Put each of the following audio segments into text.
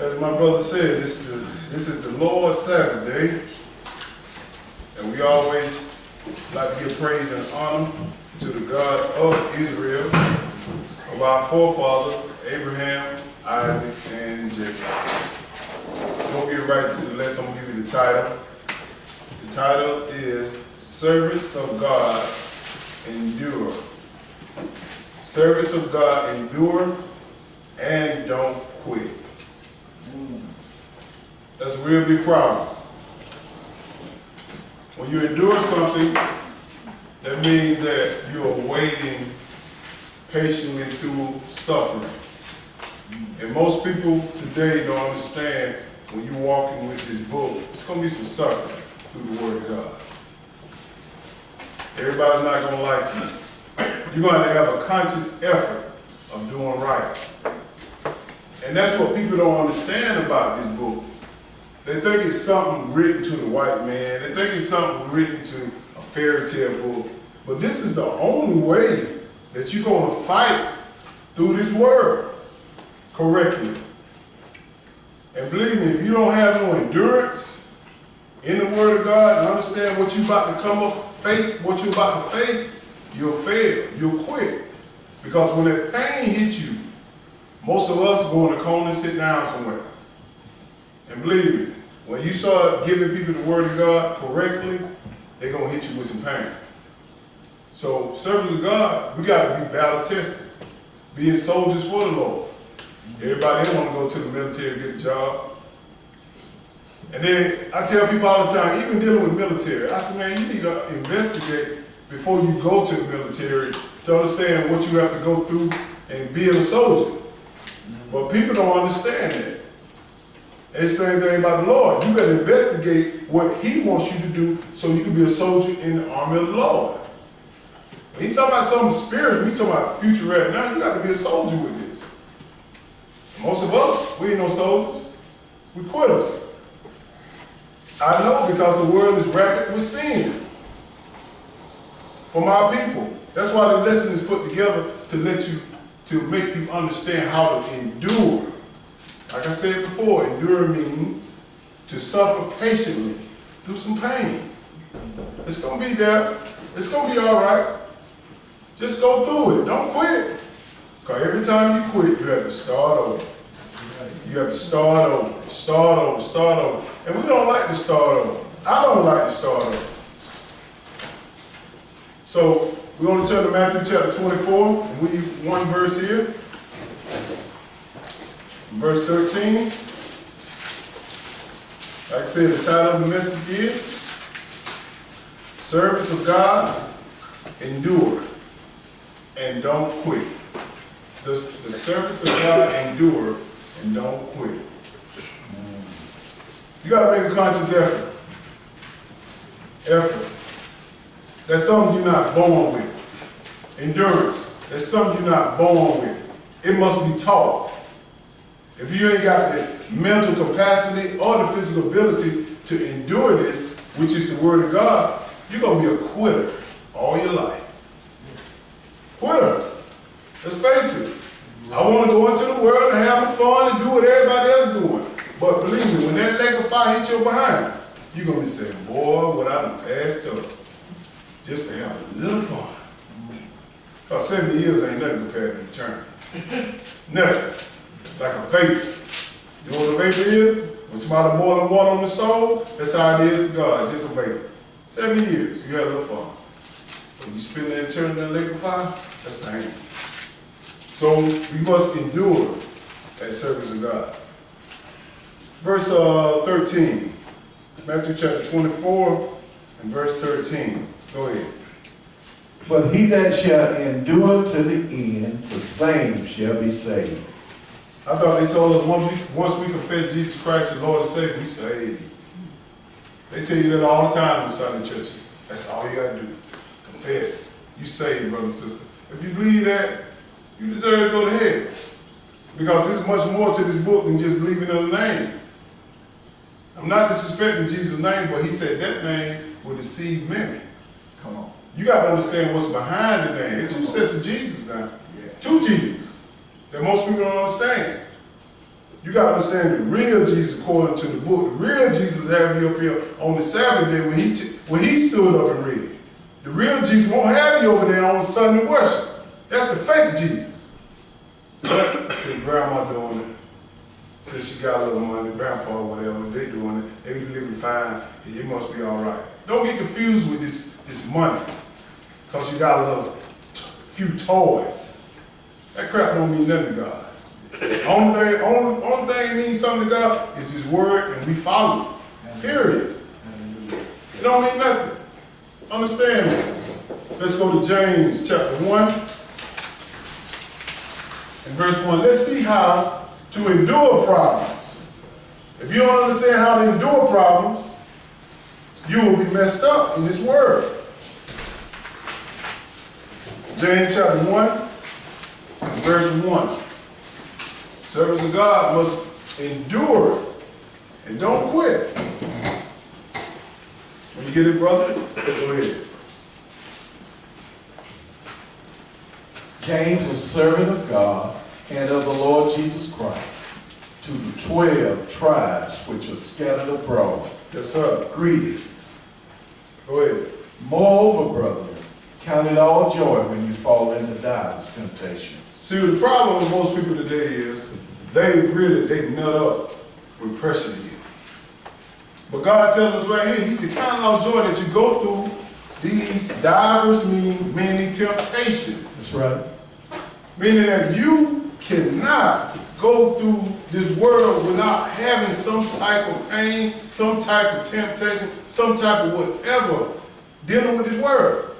As my brother said, this is the Lord's Sabbath day, and we always like to give praise and honor to the God of Israel, of our forefathers, Abraham, Isaac, and Jacob. We'll get right to the lesson. I'm going to give you the title. The title is Servants of God Endure. Servants of God endure and don't quit. That's a real big problem. When you endure something, that means that you're waiting patiently through suffering. And most people today don't understand when you're walking with this book, it's going to be some suffering through the Word of God. Everybody's not going to like you. You're going to have a conscious effort of doing right. And that's what people don't understand about this book. They think it's something written to the white man. They think it's something written to a fairy tale book. But this is the only way that you're going to fight through this word correctly. And believe me, if you don't have no endurance in the Word of God and understand what you're about to come up, face what you're about to face, you'll fail. You'll quit. Because when that pain hits you, most of us go in the corner and sit down somewhere. And believe me, when you start giving people the Word of God correctly, they're going to hit you with some pain. So, servants of God, we got to be battle tested, being soldiers for the Lord. Everybody here want to go to the military and get a job. And then I tell people all the time, even dealing with military, I say, man, you need to investigate before you go to the military to understand what you have to go through and being a soldier. But people don't understand that. It's the same thing about the Lord. You got to investigate what He wants you to do so you can be a soldier in the army of the Lord. When you talk about something spiritual, we talk about future right now, you got to be a soldier with this. Most of us, we ain't no soldiers. We quitters. I know because the world is rampant with sin from our people. That's why the lesson is put together to make you understand how to endure. Like I said before, endure means to suffer patiently through some pain. It's going to be there. It's going to be all right. Just go through it. Don't quit. Because every time you quit, you have to start over. You have to start over, start over, start over. And we don't like to start over. I don't like to start over. So we're going to turn to Matthew chapter 24, and we use one verse here. Verse 13. Like I said, the title of the message is Servants of God Endure and don't quit. The servants of God endure and don't quit. You got to make a conscious effort. That's something you're not born with. Endurance. That's something you're not born with. It must be taught. If you ain't got the mental capacity or the physical ability to endure this, which is the Word of God, you're going to be a quitter all your life. Quitter. Let's face it. I want to go into the world and have fun and do what everybody else is doing. But believe me, when that lake of fire hits your behind, you're going to be saying, boy, what I done passed up just to have a little fun. Because 70 years ain't nothing compared to eternity. Nothing. Like a vapor. You know what a vapor is? When somebody boiling water on the stove, that's how it is to God, just a vapor. 70 years, you had a little fun. When you spend that eternity in the lake of fire, that's pain. So we must endure as servants of God. Verse 13, Matthew chapter 24 and verse 13. Go ahead. But he that shall endure to the end, the same shall be saved. I thought they told us once we confess Jesus Christ as Lord and Savior, we saved. They tell you that all the time in Sunday churches. That's all you got to do. Confess. You saved, brother and sister. If you believe that, you deserve to go to hell. Because there's much more to this book than just believing in the name. I'm not disrespecting Jesus' name, but he said that name will deceive many. Come on. You got to understand what's behind the name. There's two sets of Jesus now. Yeah. Two Jesus that most people don't understand. You got to understand the real Jesus according to the book. The real Jesus had you up here on the Sabbath day when he stood up and read. The real Jesus won't have you over there on Sunday worship. That's the fake Jesus. But since grandma doing it, since she got a little money, grandpa, whatever, they doing it, they living fine, it must be all right. Don't get confused with this money, because you got a little few toys. That crap don't mean nothing to God. Only thing means something to God is His word, and we follow it. Period. It don't mean nothing. Understand that. Let's go to James chapter 1 and verse 1. Let's see how to endure problems. If you don't understand how to endure problems, you will be messed up in this world. James chapter 1 verse 1. Servants of God must endure and don't quit. When you get it, brother, go ahead. James, a servant of God and of the Lord Jesus Christ, to the 12 tribes which are scattered abroad. Yes, sir. Greetings. Go ahead. Moreover, brethren, count it all joy when you fall into divers temptations. See, the problem with most people today is they nut up with pressure here. But God tells us right here, He said, count it all joy that you go through these divers, meaning many temptations. That's right. Meaning that you cannot go through this world without having some type of pain, some type of temptation, some type of whatever dealing with this world.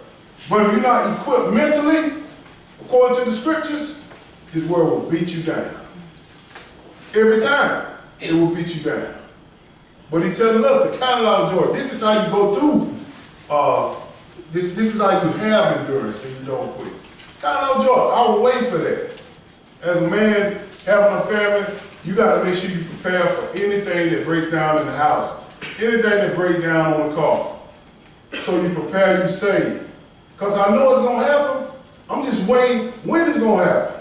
But if you're not equipped mentally, according to the scriptures, this world will beat you down. Every time, it will beat you down. But He's telling us to count it all joy. This is how you go through. This is how you have endurance and you don't quit. Count it all joy. I will wait for that. As a man having a family, you got to make sure you prepare for anything that breaks down in the house, anything that breaks down on the car. So you prepare, you save. Because I know it's going to happen. I'm just waiting when it's going to happen.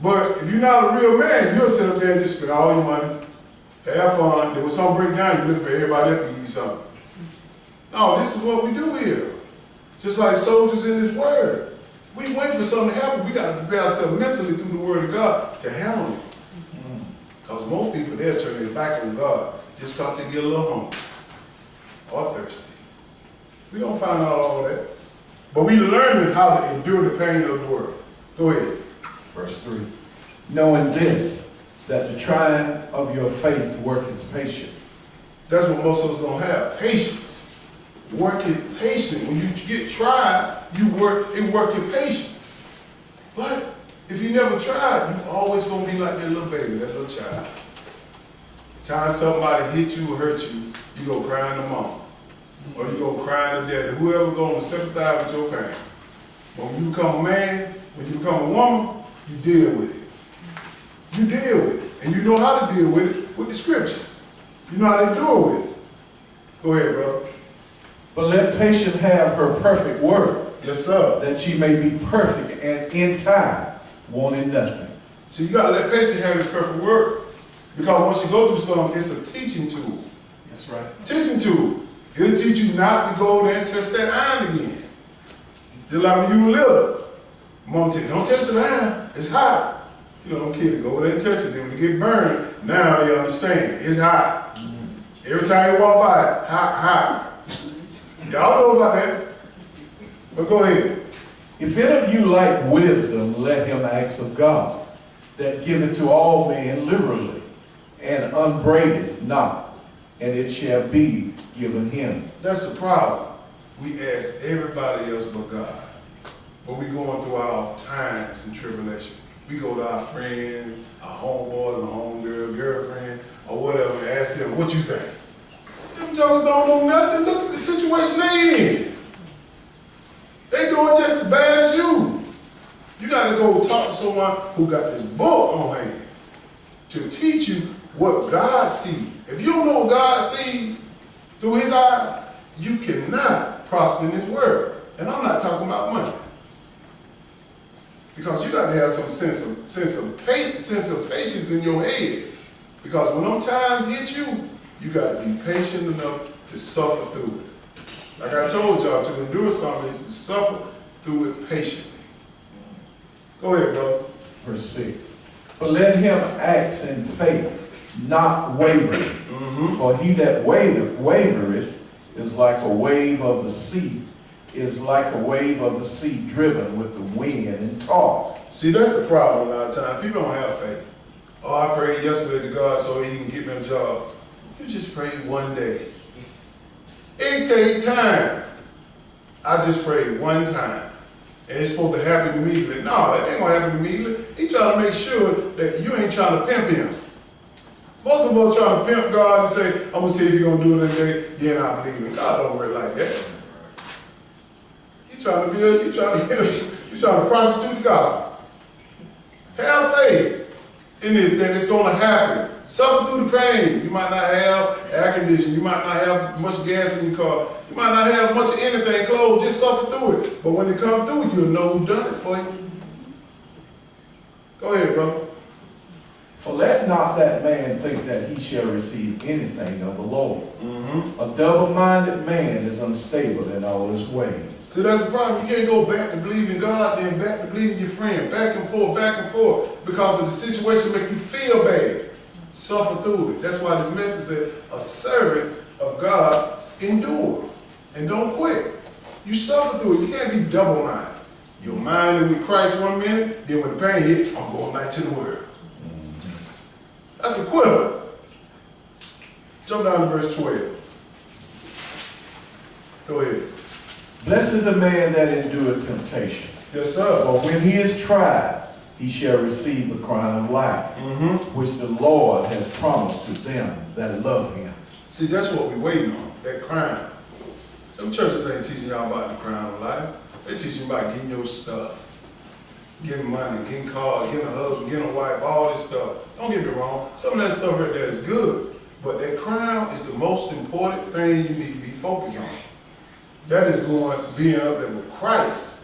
But if you're not a real man, you'll sit up there and just spend all your money, have fun. There was some breakdown, you look for everybody else to give you something. No, this is what we do here. Just like soldiers in this word. We wait for something to happen. We got to prepare ourselves mentally through the word of God to handle it. Because most people, they'll turn their back on God just because they get a little hungry or thirsty. We don't find out all that. But we learning how to endure the pain of the world. Go ahead. Verse 3. Knowing this, that the trying of your faith worketh patience. That's what most of us don't have. Patience. Working patient. When you get tried, it work your patience. But if you never tried, you always gonna be like that little baby, that little child. The time somebody hit you or hurt you, you go crying to mom. Or you go crying to daddy. Whoever gonna sympathize with your pain. But when you become a man, when you become a woman, you deal with it. You deal with it. And you know how to deal with it with the scriptures. You know how to endure with it. Go ahead, brother. But let patience have her perfect work. Yes, sir. That ye may be perfect and in time, wanting nothing. So you got to let patience have its perfect work. Because once you go through something, it's a teaching tool. That's right. Teaching tool. It'll teach you not to go there and touch that iron again. Just like when you were little. Mom tell you, don't touch the iron, it's hot. You know, them kids go over there and touch it. Then when they get burned, now they understand, it's hot. Every time you walk by it, hot. Y'all know about that. But go ahead. If any of you lack wisdom, let him ask of God, that giveth to all men liberally, and upbraideth not, and it shall be given him. That's the problem. We ask everybody else but God. When we going through our times and tribulation, we go to our friends, our homeboys, our homegirl, girlfriend, or whatever, and ask them, what you think? Them jokers don't know nothing. Look at the situation they in. They doing just as bad as you. You got to go talk to someone who got this book on hand to teach you what God sees. If you don't know what God sees through His eyes, you cannot prosper in this world. And I'm not talking about money. Because you got to have some sense of patience in your head. Because when them times hit you, you got to be patient enough to suffer through it. Like I told y'all, to endure something is to suffer through it patiently. Go ahead, brother. Verse 6. But let him act in faith, not wavering. For he that wavereth is like a wave of the sea, driven with the wind and tossed. See, that's the problem a lot of times. People don't have faith. Oh, I prayed yesterday to God so he can get me a job. You just prayed one day. It takes time. I just prayed one time. And it's supposed to happen immediately. No, it ain't gonna happen immediately. He trying to make sure that you ain't trying to pimp him. Most of us trying to pimp God and say, I'm gonna see if you're gonna do it today, then I believe in God. Don't work like that. You trying to prostitute the gospel. Have faith in this, that it's gonna happen. Suffer through the pain. You might not have air conditioning. You might not have much gas in your car. You might not have much of anything, clothes. Just suffer through it. But when it comes through, you'll know who done it for you. Go ahead, brother. For let not that man think that he shall receive anything of the Lord. A double-minded man is unstable in all his ways. So that's the problem. You can't go back to believing God, then back to believing your friend. Back and forth. Because of the situation make you feel bad. Suffer through it. That's why this message said, a servant of God endure. And don't quit. You suffer through it. You can't be double-minded. Your mind is with Christ one minute, then when the pain hits, I'm going back to the world. That's equivalent. Jump down to verse 12. Go ahead. Blessed is the man that endureth temptation. Yes, sir. For when he is tried, he shall receive the crown of life, which the Lord has promised to them that love him. See, that's what we're waiting on, that crown. Them churches ain't teaching y'all about the crown of life. They teaching about getting your stuff. Getting money, getting cars, getting a husband, getting a wife, all this stuff. Don't get me wrong. Some of that stuff right there is good. But that crown is the most important thing you need to be focused on. That is being up there with Christ,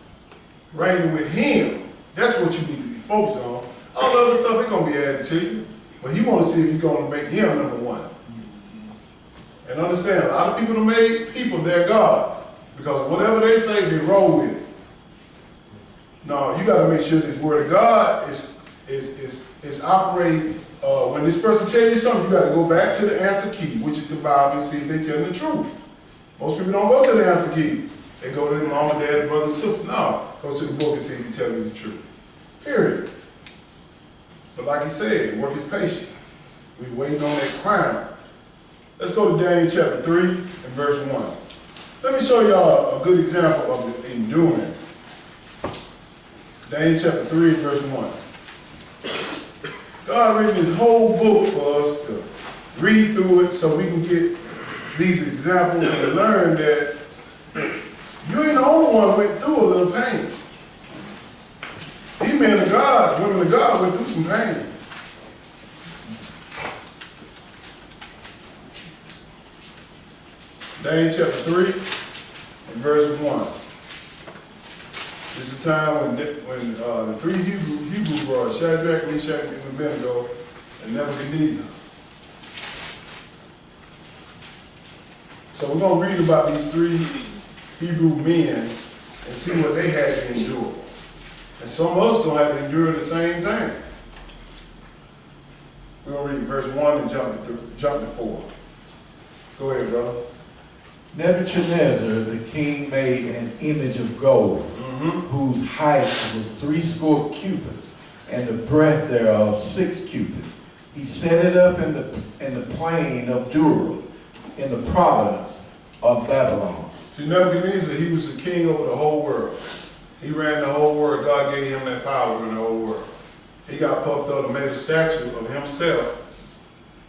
reigning with him. That's what you need to be focused on. All the other stuff ain't going to be added to you. But you want to see if you're going to make him number one. And understand, a lot of people that made people their God. Because whatever they say, they roll with it. No, you got to make sure this word of God is operating. When this person tells you something, you got to go back to the answer key, which is the Bible, and see if they telling the truth. Most people don't go to the answer key. They go to their mom, dad, brother, sister. No, go to the book and see if he's telling you the truth. Period. But like he said, work is patient. We're waiting on that crown. Let's go to Daniel chapter 3 and verse 1. Let me show y'all a good example of the enduring. Daniel chapter 3 and verse 1. God written this whole book for us to read through it so we can get these examples and learn that you ain't the only one who went through a little pain. These men of God, women of God went through some pain. Daniel chapter 3 and verse 1. It's a time when the three Hebrew brothers, Shadrach, Meshach, and Abednego, and Nebuchadnezzar. So we're going to read about these three Hebrew men and see what they had to endure. And some of us going to have to endure the same thing. We're going to read verse 1 and jump to 4. Go ahead, brother. Nebuchadnezzar the king made an image of gold, whose height was 80 cubits, and the breadth thereof 6 cubits. He set it up in the plain of Dura, in the province of Babylon. See, Nebuchadnezzar, he was the king over the whole world. He ran the whole world. God gave him that power in the whole world. He got puffed up and made a statue of himself.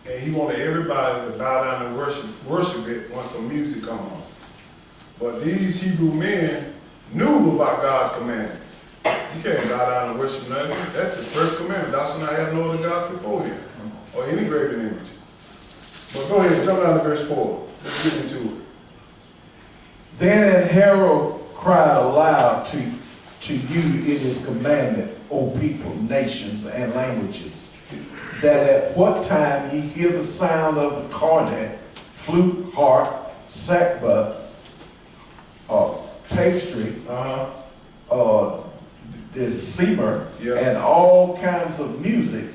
And he wanted everybody to bow down and worship it once some music come on. But these Hebrew men knew about God's commandments. You can't bow down and worship nothing. That's the first commandment. Thou shalt not have no other gods before him, or any graven image. But go ahead, jump down to verse 4. Let's get into it. Then an herald cried aloud to you it is commanded, O people, nations, and languages. that at what time ye hear the sound of the cornet, flute, harp, sackbut, pastry, deceiver, Yeah. and all kinds of music,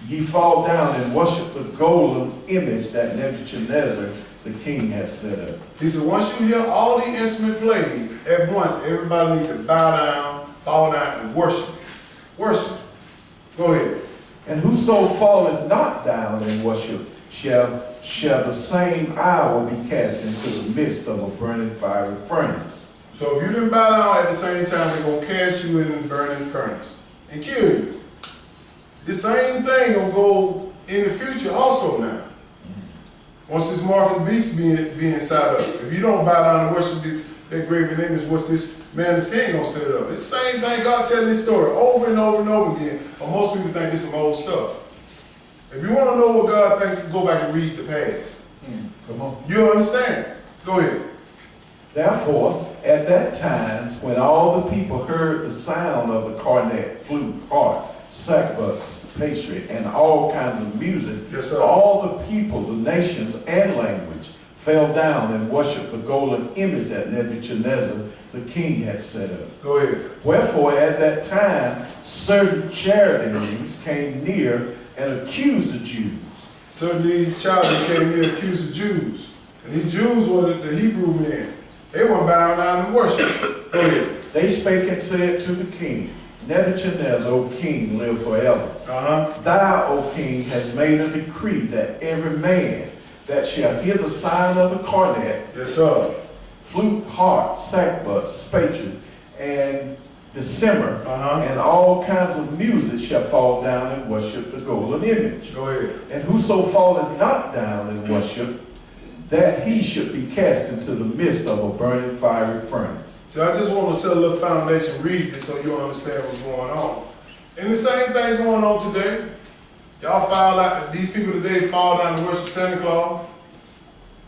ye fall down and worship the golden image that Nebuchadnezzar the king has set up. He said, once you hear all the instruments played, at once everybody needs to bow down, fall down, and worship. Worship. Go ahead. And whoso falleth not down and worship shall the same hour be cast into the midst of a burning fiery furnace. So if you didn't bow down at the same time, they're going to cast you in the burning furnace and kill you. The same thing going to go in the future also now. Once this mark of the beast being set up, if you don't bow down and worship that graven image, what's this man the sin going to set up? It's the same thing God telling this story over and over and over again. But most people think it's some old stuff. If you want to know what God thinks, go back and read the past. Come on. You'll understand. Go ahead. Therefore, at that time, when all the people heard the sound of the cornet, flute, harp, sackbut, pastry, and all kinds of music, Yes, sir. all the people, the nations, and language fell down and worshipped the golden image that Nebuchadnezzar the king had set up. Go ahead. Wherefore, at that time, certain Chaldeans came near and accused the Jews. So these Chaldeans came here and accused the Jews. And these Jews were the Hebrew men. They weren't bowing down and worship. Go ahead. They spake and said to the king, Nebuchadnezzar, O king, live forever. Thou, O king, hast made a decree that every man that shall hear the sound of the cornet, Yes, sir. flute, harp, sackbut, pastry, and deceiver, Uh-huh. and all kinds of music shall fall down and worship the golden image. Go ahead. And whoso falleth not down and worship, that he should be cast into the midst of a burning fiery furnace. So I just want to set a little foundation, read this so you'll understand what's going on. And the same thing going on today. Y'all these people today fall down and worship Santa Claus.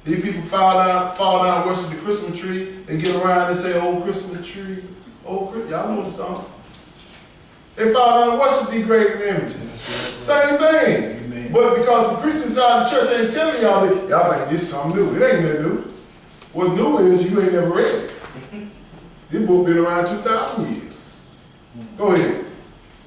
These people fall down and worship the Christmas tree. They get around and say, oh, Christmas tree. Oh, y'all know the song. They fall down and worship these graven images. Same thing. Amen. But because the preaching side of the church ain't telling y'all that, y'all think this is something new. It ain't that new. What new is you ain't never read it. This book been around 2,000 years. Go ahead.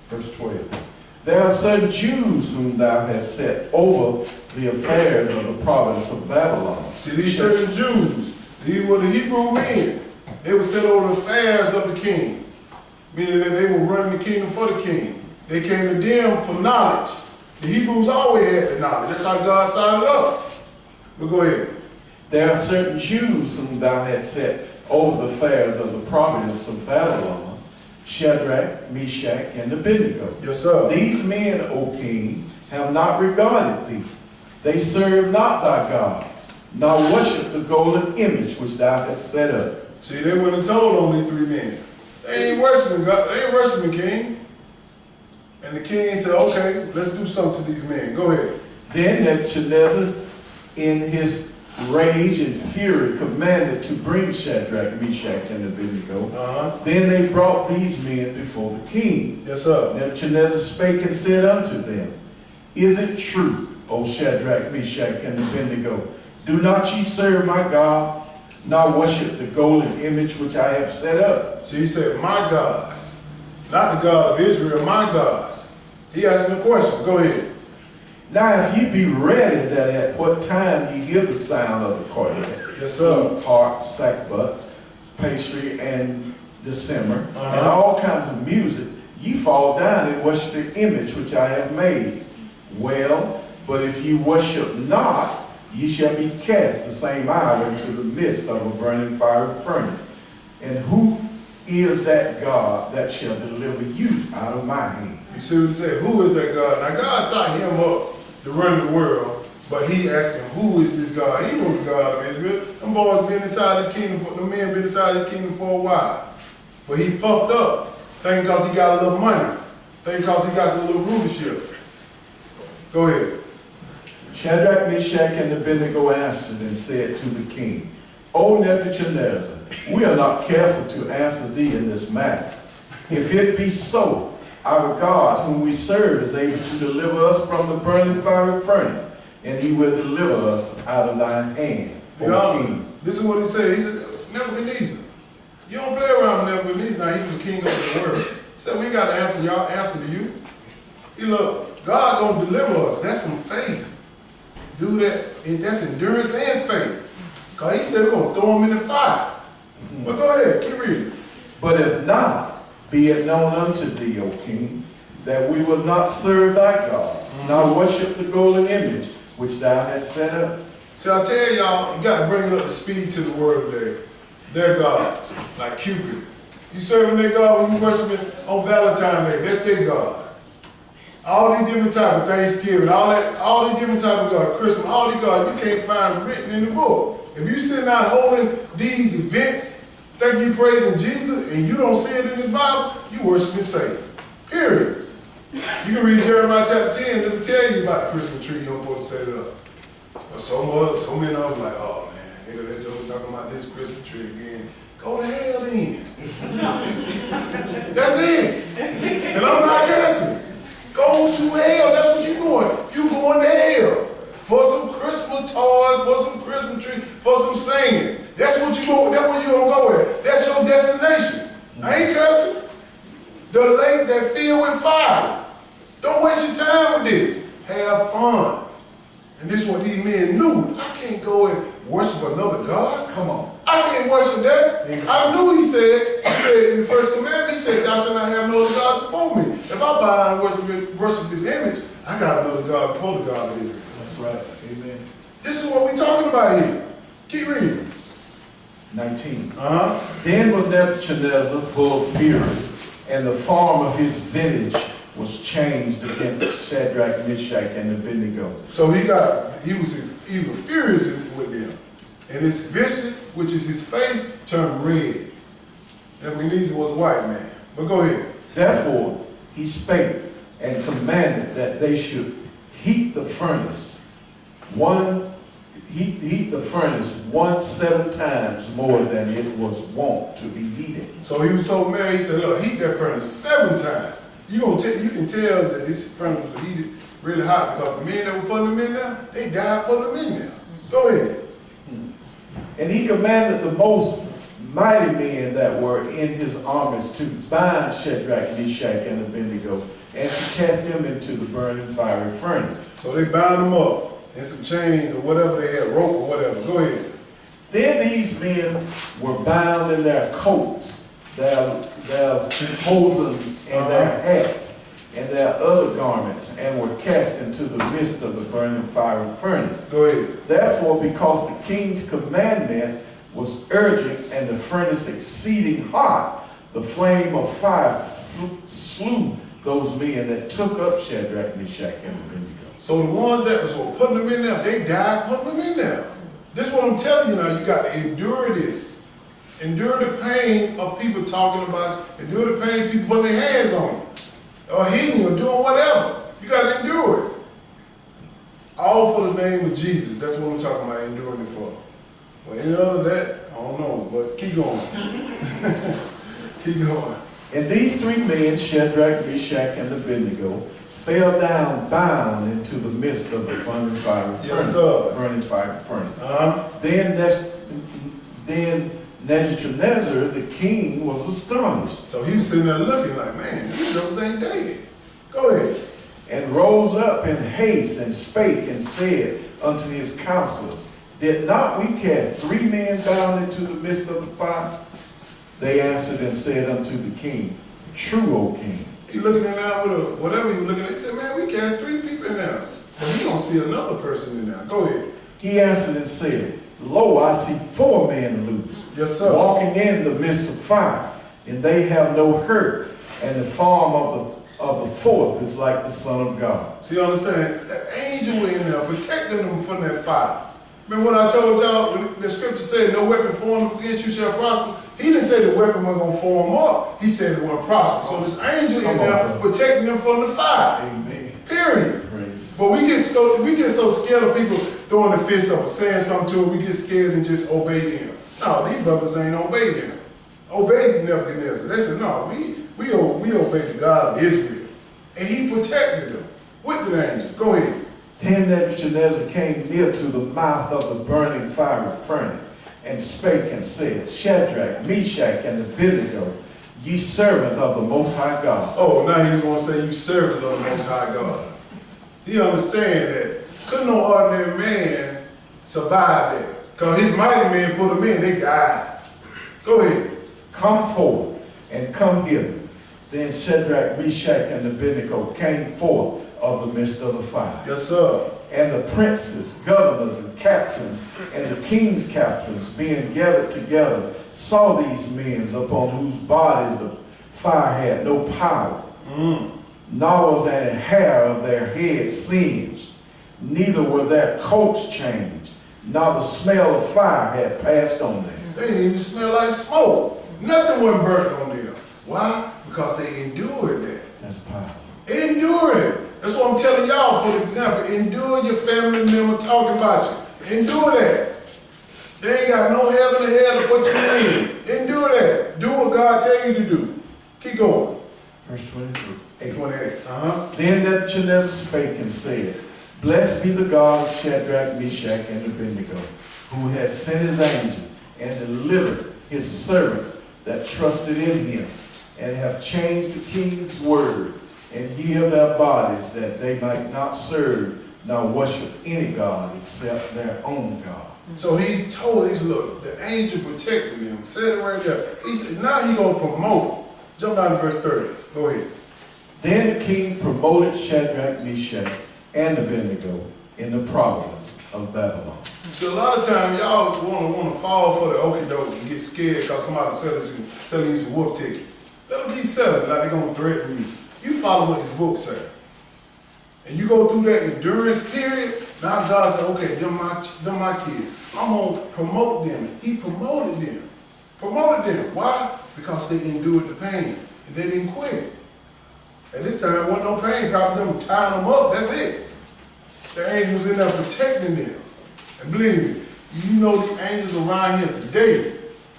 Verse 12. There are certain Jews whom thou hast set over the affairs of the province of Babylon. See, these certain Jews, these were the Hebrew men. They were set over the affairs of the king, meaning that they were running the kingdom for the king. They came to them for knowledge. The Hebrews always had the knowledge. That's how God signed it up. But go ahead. There are certain Jews whom thou hast set over the affairs of the province of Babylon, Shadrach, Meshach, and Abednego. Yes, sir. These men, O king, have not regarded thee. They serve not thy gods, nor worship the golden image which thou hast set up. See, they went and told only three men. They ain't worshiping God. They ain't worshiping king. And the king said, okay, let's do something to these men. Go ahead. Then Nebuchadnezzar, in his rage and fury, commanded to bring Shadrach, Meshach, and Abednego. Then they brought these men before the king. Yes, sir. Nebuchadnezzar spake and said unto them, Is it true, O Shadrach, Meshach, and Abednego, do not ye serve my gods, nor worship the golden image which I have set up? So he said, my gods, not the God of Israel, my gods. He asked him a question. Go ahead. Now if ye be ready that at what time ye hear the sound of the cornet, Yes, sir. flute, harp, sackbut, pastry, and deceiver, and all kinds of music, ye fall down and worship the image which I have made. Well, but if ye worship not, ye shall be cast the same hour into the midst of a burning fiery furnace. And who is that God that shall deliver you out of my hand? You see what he said? Who is that God? Now God signed him up to run the world, but he asking, who is this God? He knew the God of Israel. Them boys been inside his kingdom the men been inside his kingdom for a while. But he puffed up, thinking because he got a little money, thinking because he got some little rulership. Go ahead. Shadrach, Meshach, and Abednego answered and said to the king, O Nebuchadnezzar, we are not careful to answer thee in this matter. If it be so, Our God, whom we serve, is able to deliver us from the burning fiery furnace, and he will deliver us out of thine hand, O King. This is what he said. He said, Nebuchadnezzar, you don't play around with Nebuchadnezzar. Now he was the king of the world. He said, we got to answer y'all, answer to you. He look, God gonna deliver us. That's some faith. Do that. And that's endurance and faith. Because he said we're gonna throw him in the fire. But go ahead, keep reading. But if not, be it known unto thee, O King, that we will not serve thy gods, nor worship the golden image which thou hast set up. So I tell y'all, you got to bring it up to speed to the word today. Their gods, like Cupid. You serving their God when you worshiping on Valentine's Day. That's their God. All these different type of Thanksgiving, all these different type of God, Christmas, all these gods you can't find written in the book. If you sitting out holding these events, thinking you praising Jesus, and you don't see it in this Bible, you worshiping Satan. Period. You can read Jeremiah chapter 10, it'll tell you about the Christmas tree you're supposed to set it up. But so many of them like, oh man, nigga, that joke talking about this Christmas tree again. Go to hell then. That's it. And I'm not cursing. Go to hell. That's what you going. You going to hell for some Christmas toys, for some Christmas tree, for some singing. That's what you go. That's where you gonna go at. That's your destination. I ain't cursing. The lake that filled with fire. Don't waste your time with this. Have fun. And this is what these men knew. I can't go and worship another God. Come on. I can't worship that. I knew he said in the first commandment, he said, thou shalt not have no other God before me. If I bow and worship this image, I got another God before the God of Israel. That's right. Amen. This is what we're talking about here. Keep reading. 19. Uh-huh. Then was Nebuchadnezzar full of fury, and the form of his visage was changed against Shadrach, Meshach, and Abednego. So he was furious with them. And his vision, which is his face, turned red. Nebuchadnezzar was a white man. But go ahead. Therefore he spake and commanded that they should heat the furnace 7 times more than it was wont to be heated. So he was so mad, he said, look, heat that furnace 7 times. You can tell that this furnace was heated really hot because the men that were putting them in there, they died putting them in there. Go ahead. And he commanded the most mighty men that were in his armies to bind Shadrach, Meshach, and Abednego, and to cast them into the burning fiery furnace. So they bound them up in some chains or whatever they had, rope or whatever. Go ahead. Then these men were bound in their coats, their hosen, and their hats, and their other garments, and were cast into the midst of the burning fiery furnace. Go ahead. Therefore, because the king's commandment was urgent and the furnace exceeding hot, the flame of fire slew those men that took up Shadrach, Meshach, and Abednego. So the ones that was putting them in there, they died putting them in there. This is what I'm telling you now. You got to endure this. Endure the pain of people talking about you. Endure the pain of people putting their hands on you. Or hitting you or doing whatever. You got to endure it. All for the name of Jesus. That's what I'm talking about, enduring it for. But any other than that, I don't know. But keep going. Keep going. And these 3 men, Shadrach, Meshach, and Abednego, fell down bound into the midst of the burning fiery furnace. Yes, sir. Burning fiery furnace. Uh-huh. Then Nebuchadnezzar, the king, was astonished, So he was sitting there looking like, man, these brothers ain't dead. Go ahead. and rose up in haste, and spake, and said unto his counselors, Did not we cast 3 men down into the midst of the fire? They answered and said unto the king, True, O king. He looking in there with whatever he was looking at. He said, man, we cast 3 people in there. But you don't see another person in there. Go ahead. He answered and said, Lo, I see 4 men loose, Yes, sir. walking in the midst of fire, and they have no hurt, and the form of the 4th is like the Son of God. See, you understand? That angel was in there protecting them from that fire. Remember what I told y'all, when the scripture said, no weapon formed against you shall prosper? He didn't say the weapon was going to form up. He said it won't prosper. So this angel in there protecting them from the fire. Amen. Period. Praise. But we get so scared of people throwing the fist up or saying something to them, we get scared and just obey them. No, these brothers ain't obeyed them. Obeyed Nebuchadnezzar. They said, no, we obey the God of Israel. And he protected them with the angels. Go ahead. Then Nebuchadnezzar came near to the mouth of the burning fiery furnace, and spake and said, Shadrach, Meshach, and Abednego, ye servants of the Most High God. Oh, now he's going to say you servants of the Most High God. He understand that couldn't no ordinary man survive that. Because his mighty men put them in, they died. Go ahead. Come forth and come hither. Then Shadrach, Meshach, and Abednego came forth of the midst of the fire. Yes, sir. And the princes, governors, and captains, and the king's captains, being gathered together, saw these men upon whose bodies the fire had no power, nor was any hair of their heads singed, neither were their coats changed, nor the smell of fire had passed on them. They didn't even smell like smoke. Nothing wasn't burnt on them. Why? Because they endured that. That's powerful. Endured it. That's what I'm telling y'all, for example. Endure your family member talking about you. Endure that. They ain't got no heaven or hell to put you in. Endure that. Do what God tell you to do. Keep going. Verse 23. 28. Then Nebuchadnezzar spake and said, Blessed be the God of Shadrach, Meshach, and Abednego, who has sent his angel and delivered his servants that trusted in him, and have changed the king's word, and yield their bodies that they might not serve nor worship any God except their own God. So he's told, look, the angel protected him. Said it right there. He said, now he's going to promote. Jump down to verse 30. Go ahead. Then the king promoted Shadrach, Meshach, and Abednego in the province of Babylon. So a lot of times y'all want to fall for the okie doke and get scared because somebody selling you some whoop tickets. Let them keep selling like they're going to threaten you. You follow what this book says. And you go through that endurance period, now God said, okay, them my kids. I'm going to promote them. He promoted them. Promoted them. Why? Because they endured the pain. And they didn't quit. At this time, there wasn't no pain. Probably them tying them up. That's it. The angels in there protecting them. And believe me, you know the angels around here today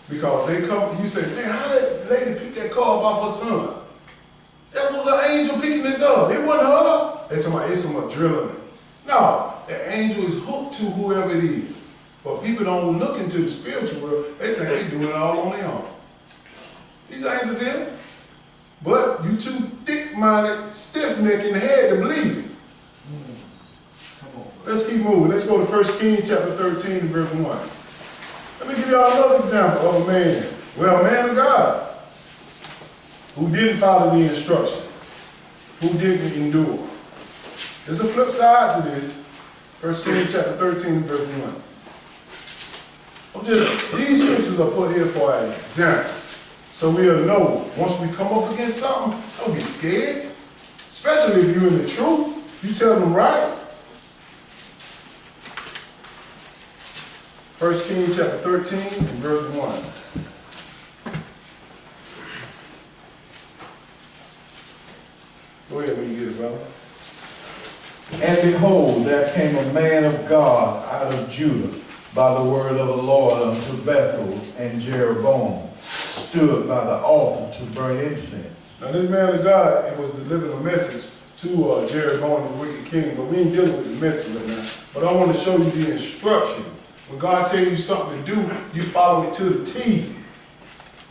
because they come, you say, man, how did the lady pick that car up off her son? That was an angel picking this up. It wasn't her. They're talking about it's some adrenaline. No, the angel is hooked to whoever it is. But people don't look into the spiritual world. They think they're doing it all on their own. These angels here. But you too thick-minded, stiff-necked in the head to believe it. Let's keep moving. Let's go to 1 Kings chapter 13 and verse 1. Let me give y'all another example of a man. Well, a man of God who didn't follow the instructions, who didn't endure. There's a flip side to this. 1 Kings chapter 13 and verse 1. These scriptures are put here for an example. So we'll know once we come up against something, don't get scared. Especially if you're in the truth. You tell them right. 1 Kings chapter 13 and verse 1. Go ahead when you get it, brother. And behold, there came a man of God out of Judah by the word of the Lord unto Bethel, and Jeroboam stood by the altar to burn incense. Now this man of God, it was delivering a message to Jeroboam, the wicked king, but we ain't dealing with the message right now. But I want to show you the instruction. When God tells you something to do, you follow it to the T.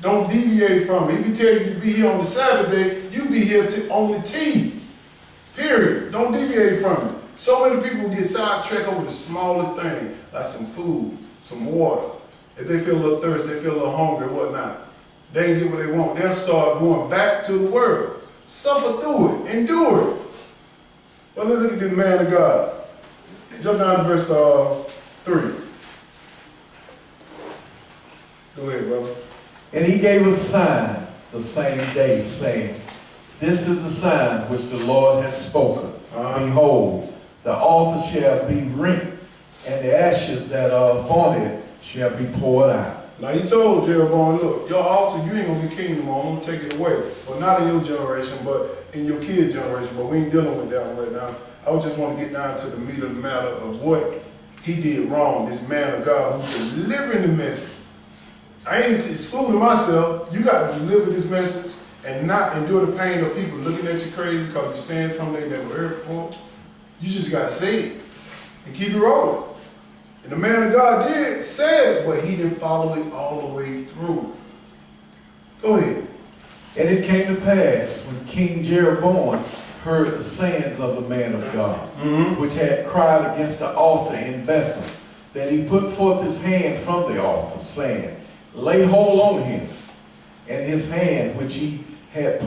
Don't deviate from it. If he tell you to be here on the Sabbath day, you be here on the T. Period. Don't deviate from it. So many people get sidetracked over the smallest thing, like some food, some water. If they feel a little thirsty, they feel a little hungry, whatnot. They ain't get what they want. They'll start going back to the world. Suffer through it. Endure it. But let's look at this man of God. Jump down to verse 3. Go ahead, brother. And he gave a sign the same day, saying, This is the sign which the Lord has spoken. Behold, the altar shall be rent, and the ashes that are upon it shall be poured out. Now he told Jeroboam, look, your altar, you ain't going to be king no more. I'm going to take it away. But not in your generation, but in your kid's generation. But we ain't dealing with that one right now. I would just want to get down to the meat of the matter of what he did wrong. This man of God who's delivering the message. I ain't excluding myself. You got to deliver this message and not endure the pain of people looking at you crazy because you're saying something they never heard before, you just got to say it and keep it rolling. And the man of God did say it, but he didn't follow it all the way through. Go ahead. And it came to pass when King Jeroboam heard the sayings of the man of God, which had cried against the altar in Bethel, that he put forth his hand from the altar, saying, Lay hold on him. And his hand which he had